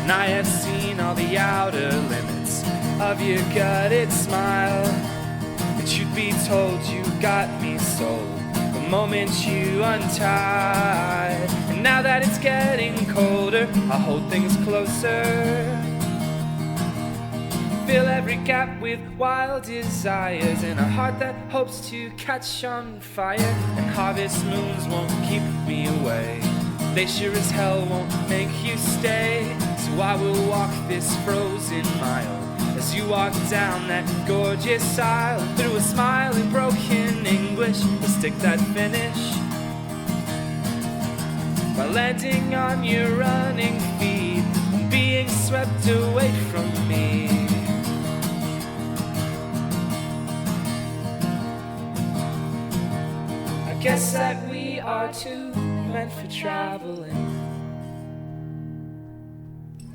And I have seen all the outer limits of your gutted smile. And truth be told, you got me sold the moment you untied. And now that it's getting colder, I hold things closer. Fill every gap with wild desires in a heart that hopes to catch on fire. And harvest moons won't keep me away, they sure as hell won't make you stay. So I will walk this frozen mile as you walk down that gorgeous aisle. Through a smile in broken English, we'll stick that finish by landing on your running feet and being swept away from me. I guess that we are two meant for traveling.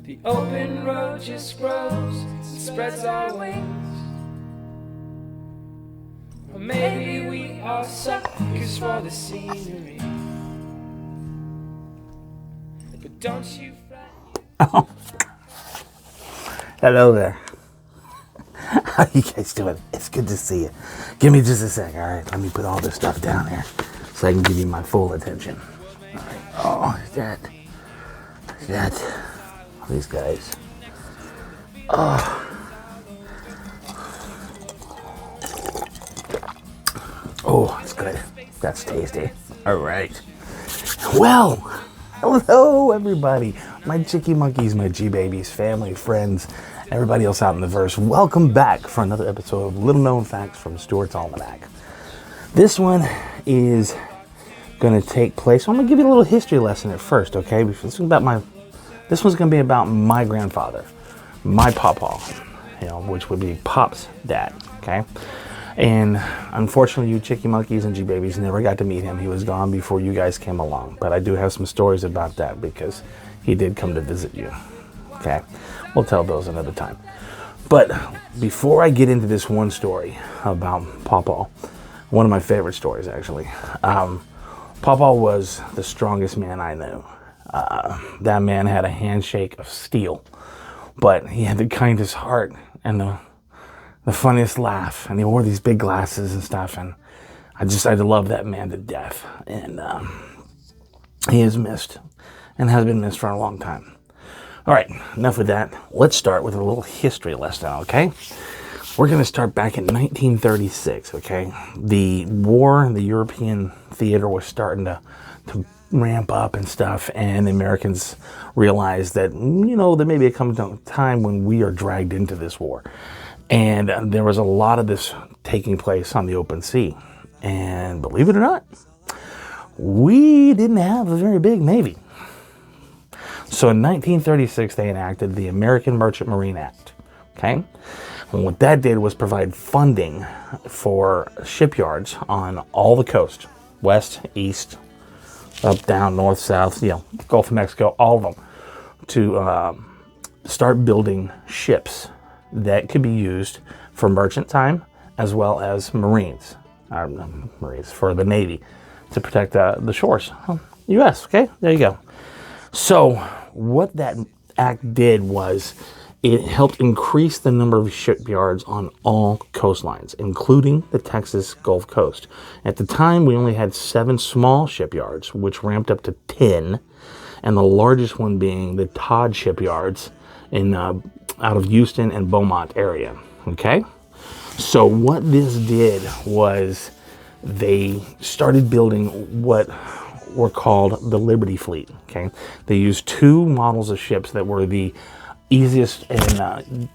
The open road just grows and spreads our wings. Or maybe we are suckers for the scenery. But don't you fret. Hello there. How you guys doing? It's good to see you. Give me just a sec, all right? Let me put all this stuff down here so I can give you my full attention. All right. Oh, that. These guys. Oh. Oh, that's good. That's tasty. All right. Well, hello, everybody. My chickie monkeys, my G-babies, family, friends, everybody else out in the verse. Welcome back for another episode of Little Known Facts from Stewart's Almanac. This one is going to take place. I'm going to give you a little history lesson at first, okay? This one's going to be about my grandfather, my pawpaw, which would be Pop's dad, okay? And unfortunately, you chickie monkeys and G-babies never got to meet him. He was gone before you guys came along. But I do have some stories about that because he did come to visit you, okay? We'll tell those another time. But before I get into this one story about Pawpaw, one of my favorite stories actually, Pawpaw was the strongest man I knew. That man had a handshake of steel, but he had the kindest heart and the funniest laugh, and he wore these big glasses and stuff, and I love that man to death. And he is missed and has been missed for a long time. All right, enough with that. Let's start with a little history lesson, okay? We're going to start back in 1936, okay? The war in the European theater was starting to ramp up and stuff, and the Americans realized that, there may be a time when we are dragged into this war. And there was a lot of this taking place on the open sea. And believe it or not, we didn't have a very big Navy. So in 1936, they enacted the American Merchant Marine Act, okay? And what that did was provide funding for shipyards on all the coast, west, east, up, down, north, south, Gulf of Mexico, all of them, to start building ships that could be used for merchant time as well as Marines for the Navy to protect the shores. U.S., okay? There you go. So what that act did was it helped increase the number of shipyards on all coastlines, including the Texas Gulf Coast. At the time, we only had 7 small shipyards, which ramped up to 10, and the largest one being the Todd Shipyards out of Houston and Beaumont area, okay? So what this did was they started building what were called the Liberty Fleet, okay? They used 2 models of ships that were the easiest and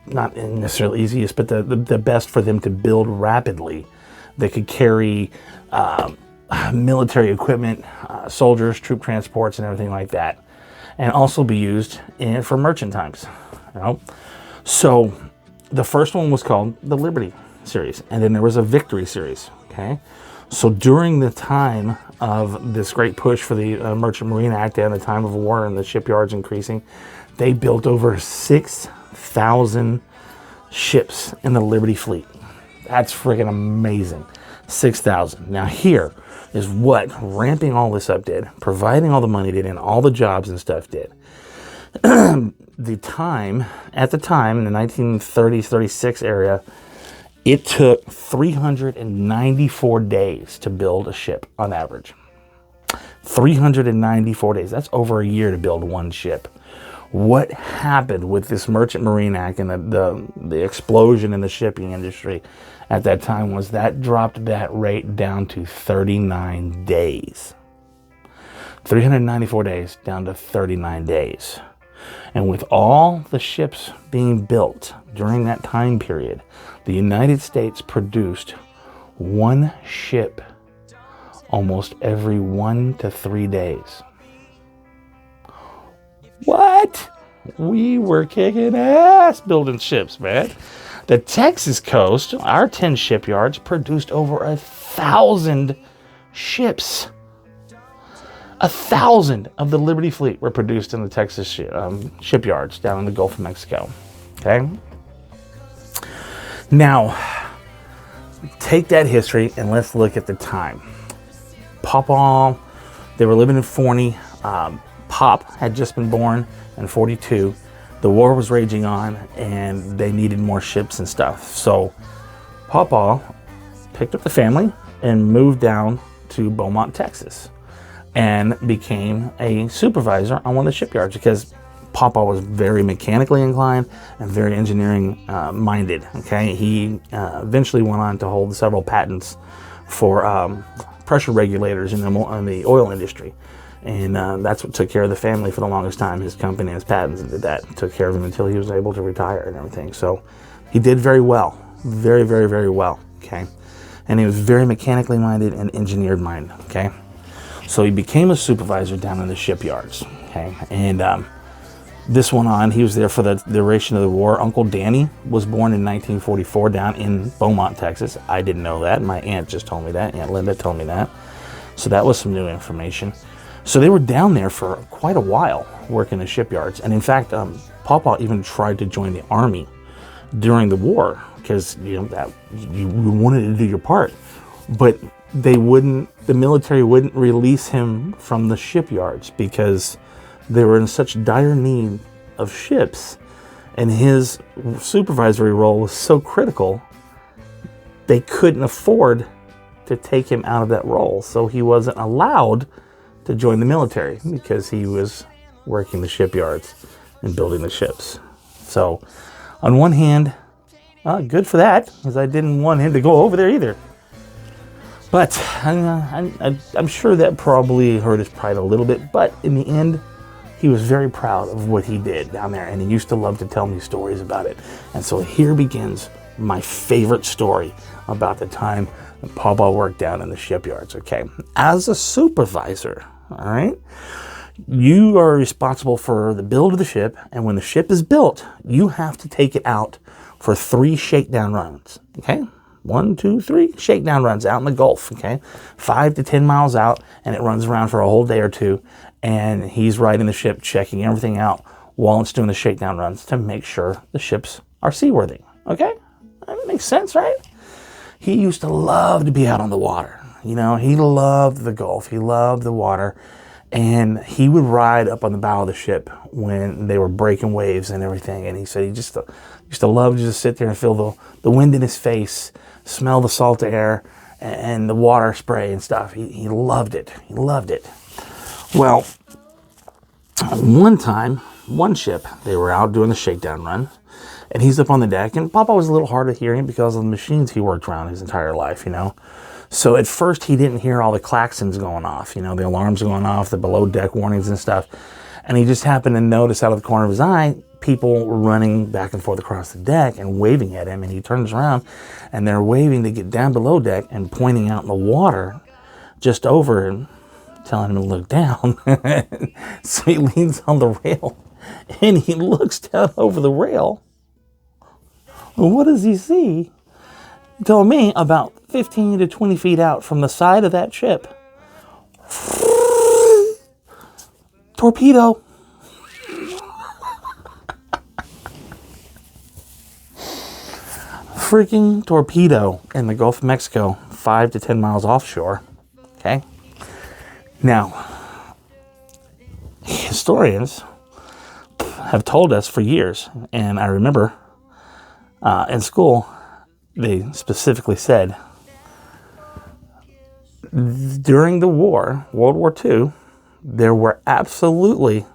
not necessarily easiest, but the best for them to build rapidly. They could carry military equipment, soldiers, troop transports, and everything like that, and also be used for merchant times. So the first one was called the Liberty series, and then there was a Victory series, okay? So during the time of this great push for the Merchant Marine Act and the time of war and the shipyards increasing, they built over 6,000 ships in the Liberty Fleet. That's freaking amazing. 6,000. Now here is what ramping all this up did, providing all the money did, and all the jobs and stuff did. At the time, in the 1930s, 36 area, it took 394 days to build a ship on average. 394 days. That's over a year to build one ship. What happened with this Merchant Marine Act and the explosion in the shipping industry at that time was that dropped that rate down to 39 days. 394 days down to 39 days. And with all the ships being built during that time period, the United States produced one ship almost every 1 to 3 days. What? We were kicking ass building ships, man. The Texas coast, our 10 shipyards, produced over 1,000 ships. 1,000 of the Liberty fleet were produced in the Texas shipyards down in the Gulf of Mexico. Okay? Now, take that history and let's look at the time. Papa, they were living in Forney. Pop had just been born in 42. The war was raging on and they needed more ships and stuff. So Papa picked up the family and moved down to Beaumont, Texas, and became a supervisor on one of the shipyards because Papa was very mechanically inclined and very engineering minded. Okay, he eventually went on to hold several patents for pressure regulators in the oil industry. And that's what took care of the family for the longest time. His company and his patents did that. Took care of him until he was able to retire and everything. So he did very well. Very, very, very well. Okay. And he was very mechanically minded and engineered minded. Okay. So he became a supervisor down in the shipyards. Okay. And this went on. He was there for the duration of the war. Uncle Danny was born in 1944 down in Beaumont, Texas. I didn't know that. My aunt just told me that. Aunt Linda told me that. So that was some new information. So they were down there for quite a while working the shipyards. And in fact, Papa even tried to join the Army during the war because, that you wanted to do your part. But the military wouldn't release him from the shipyards because they were in such dire need of ships. And his supervisory role was so critical, they couldn't afford to take him out of that role. So he wasn't allowed to join the military because he was working the shipyards and building the ships. So on one hand, good for that, because I didn't want him to go over there either. But I'm sure that probably hurt his pride a little bit. But in the end, he was very proud of what he did down there, and he used to love to tell me stories about it. And so here begins my favorite story about the time that Papa worked down in the shipyards. Okay, as a supervisor, all right, you are responsible for the build of the ship, and when the ship is built, you have to take it out for 3 shakedown runs. Okay, 1, 2, 3 shakedown runs out in the Gulf. Okay, 5 to 10 miles out, and it runs around for a whole day or two. And he's riding the ship, checking everything out while it's doing the shakedown runs to make sure the ships are seaworthy. Okay, that makes sense, right? He used to love to be out on the water. He loved the Gulf. He loved the water. And he would ride up on the bow of the ship when they were breaking waves and everything. And he said he just used to love to just sit there and feel the wind in his face, smell the salt air and the water spray and stuff. He loved it. He loved it. Well, one ship, they were out doing the shakedown run. And he's up on the deck, and Papa was a little hard of hearing because of the machines he worked around his entire life, So at first he didn't hear all the klaxons going off, the alarms going off, the below deck warnings and stuff. And he just happened to notice out of the corner of his eye, people were running back and forth across the deck and waving at him. And he turns around and they're waving to get down below deck and pointing out in the water just over and telling him to look down. So he leans on the rail and he looks down over the rail. What does he see? He told me about 15 to 20 feet out from the side of that ship. Torpedo. Freaking torpedo in the Gulf of Mexico, 5 to 10 miles offshore. Okay? Now, historians have told us for years. And I remember in school, they specifically said during the war, World War II, there were absolutely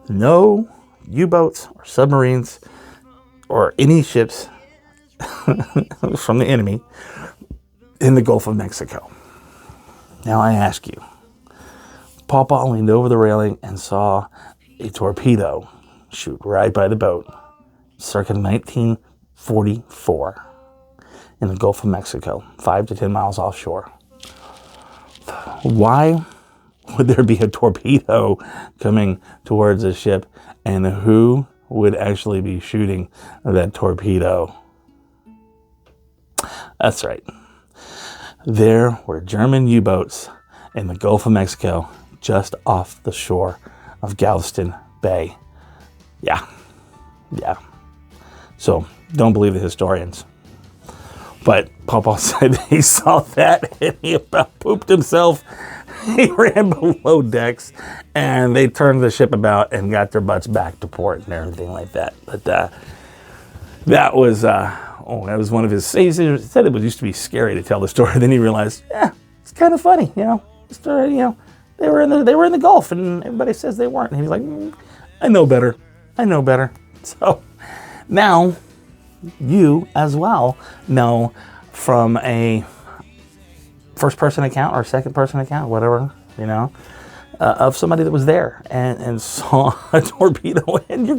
no U-boats or submarines or any ships from the enemy in the Gulf of Mexico. Now I ask you, Pawpaw leaned over the railing and saw a torpedo shoot right by the boat circa 1944 in the Gulf of Mexico, 5 to 10 miles offshore. Why would there be a torpedo coming towards a ship, and who would actually be shooting that torpedo? That's right. There were German U-boats in the Gulf of Mexico just off the shore of Galveston Bay. Yeah. So don't believe the historians. But Pawpaw said he saw that and he about pooped himself. He ran below decks and they turned the ship about and got their butts back to port and everything like that. But that was one of his. He said it used to be scary to tell the story. Then he realized, it's kind of funny, The story, they were in the Gulf and everybody says they weren't. And he's like, I know better. So now you as well know from a first-person account or second-person account, whatever, of somebody that was there and saw a torpedo, and your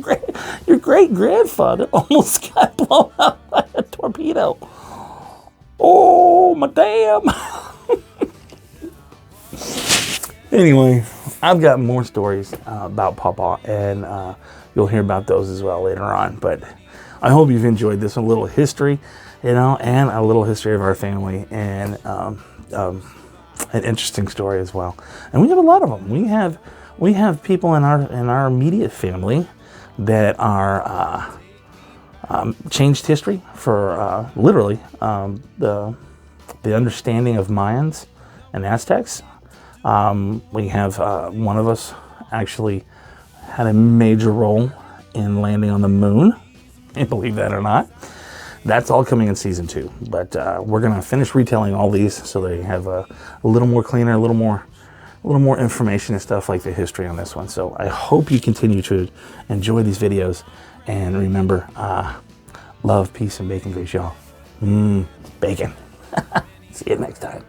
great-grandfather almost got blown up by a torpedo. Oh, my damn. Anyway, I've got more stories about Pawpaw, and you'll hear about those as well later on. But I hope you've enjoyed this, a little history, and a little history of our family, and an interesting story as well. And we have a lot of them. We have people in our immediate family that are changed history for literally the understanding of Mayans and Aztecs. We have one of us actually had a major role in landing on the moon. Can't believe that or not. That's all coming in season 2. But we're gonna finish retelling all these so they have a little more cleaner, a little more information and stuff like the history on this one. So I hope you continue to enjoy these videos, and remember, love, peace, and bacon grease, y'all. Bacon. See you next time.